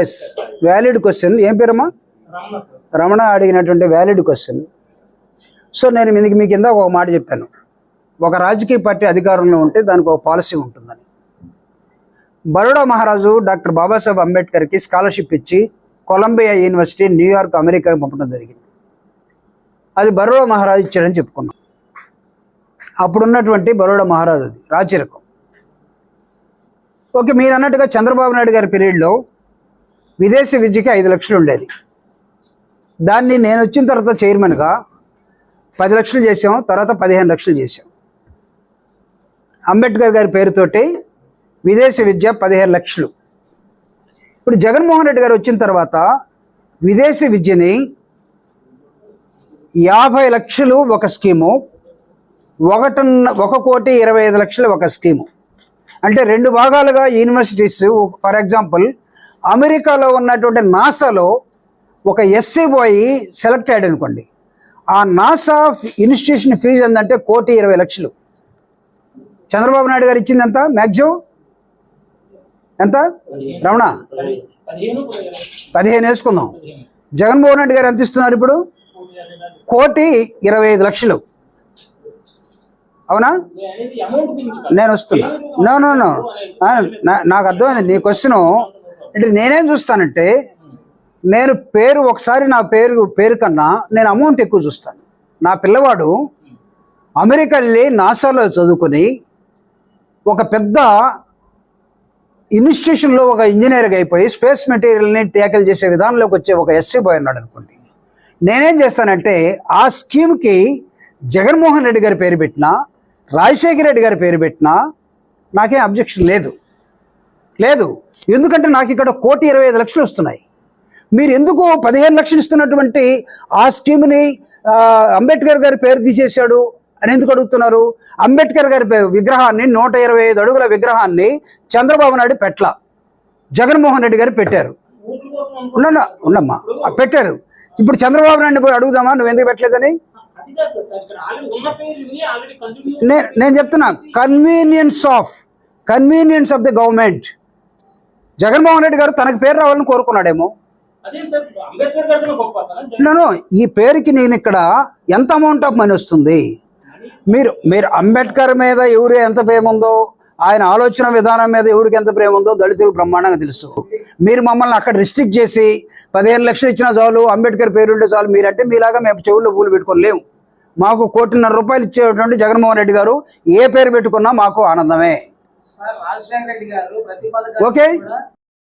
Yes, valid question. ఏం పేరమ్మా? రమణ అడిగినటువంటి వ్యాలిడ్ క్వశ్చన్. సో నేను మీకు కింద ఒక మాట చెప్పాను, ఒక రాజకీయ పార్టీ అధికారంలో ఉంటే దానికి ఒక పాలసీ ఉంటుందని. బరోడా మహారాజు డాక్టర్ బాబాసాహెబ్ అంబేద్కర్కి స్కాలర్షిప్ ఇచ్చి కొలంబియా యూనివర్సిటీ, న్యూయార్క్, అమెరికాకి పంపడం జరిగింది. అది బరోడా మహారాజు ఇచ్చాడని చెప్పుకున్నాం. అప్పుడున్నటువంటి బరోడా మహారాజు అది రాచరికం. ఓకే, మీరు అన్నట్టుగా చంద్రబాబు నాయుడు గారి పీరియడ్లో విదేశీ విద్యకి 5 లక్షలు ఉండేది. దాన్ని నేను వచ్చిన తర్వాత చైర్మన్గా 10 లక్షలు చేసాం, తర్వాత 15 లక్షలు చేసాం. అంబేద్కర్ గారి పేరుతోటి విదేశీ విద్య 15 లక్షలు. ఇప్పుడు జగన్మోహన్ రెడ్డి గారు వచ్చిన తర్వాత విదేశీ విద్యని 50 లక్షలు ఒక స్కీము, 1,25,00,000 ఒక స్కీము. అంటే 2 భాగాలుగా యూనివర్సిటీస్. ఫర్ ఎగ్జాంపుల్, అమెరికాలో ఉన్నటువంటి నాసాలో ఒక ఎస్సీ బాయ్ సెలెక్ట్ అయ్యాడు అనుకోండి, ఆ నాసా ఇన్స్టిట్యూషన్ ఫీజు ఏంటంటే 1,20,00,000. చంద్రబాబు నాయుడు గారు ఇచ్చింది ఎంత? మ్యాక్సిమం ఎంత రమణ? 15 వేసుకుందాం. జగన్మోహన్ రెడ్డి గారు ఎంత ఇస్తున్నారు ఇప్పుడు? 1,25,00,000. అవునా? నేను వస్తున్నా. నో, నాకు అర్థమైంది నీ క్వశ్చను. అంటే నేనేం చూస్తానంటే, నేను ఒకసారి నా పేరు కన్నా నేను అమౌంట్ ఎక్కువ చూస్తాను. నా పిల్లవాడు అమెరికా వెళ్ళి నాసాలో చదువుకొని ఒక పెద్ద ఇన్స్టిట్యూషన్లో ఒక ఇంజనీర్గా అయిపోయి స్పేస్ మెటీరియల్ని ట్యాకిల్ చేసే విధానంలోకి వచ్చే ఒక ఎస్సీ బాయ్ ఉన్నాడు అనుకోండి. నేనేం చేస్తానంటే, ఆ స్కీమ్కి జగన్మోహన్ రెడ్డి గారి పేరు పెట్టినా, రాజశేఖర రెడ్డి గారి పేరు పెట్టినా నాకేం అబ్జెక్షన్ లేదు. ఎందుకంటే నాకు ఇక్కడ 1,25,00,000 వస్తున్నాయి. మీరు ఎందుకు 15 లక్షలు ఇస్తున్నటువంటి ఆ స్కీమ్ని అంబేద్కర్ గారి పేరు తీసేశాడు అని ఎందుకు అడుగుతున్నారు? అంబేద్కర్ గారి విగ్రహాన్ని 125 అడుగుల విగ్రహాన్ని చంద్రబాబు నాయుడు పెట్టలా, జగన్మోహన్ రెడ్డి గారు పెట్టారు. ఉండమ్మా, పెట్టారు. ఇప్పుడు చంద్రబాబు నాయుడు పోయి అడుగుదామా నువ్వు ఎందుకు పెట్టలేదని? నేను చెప్తున్నా, convenience of the government. Jaganmohan Reddy గారు తనకు పేరు రావాలని కోరుకున్నాడేమో. ఈ పేరుకి నేను ఇక్కడ ఎంత అమౌంట్ ఆఫ్ మనీ వస్తుంది? మీరు అంబేద్కర్ మీద ఎవరు ఎంత ప్రేమ ఉందో, ఆయన ఆలోచన విధానం మీద ఎవరికి ఎంత ప్రేమ ఉందో దళితులకు బ్రహ్మాండంగా తెలుసు. మీరు మమ్మల్ని అక్కడ రిస్ట్రిక్ట్ చేసి 15 లక్షలు ఇచ్చినా చాలు, అంబేద్కర్ పేరు ఉంటే చాలు. మీరంటే మీలాగా మేము చెవుల్లో పూలు పెట్టుకోలేము. మాకు 1,50,00,000 రూపాయలు ఇచ్చేటువంటి జగన్మోహన్ రెడ్డి గారు ఏ పేరు పెట్టుకున్నా మాకు ఆనందమే. ఓకే.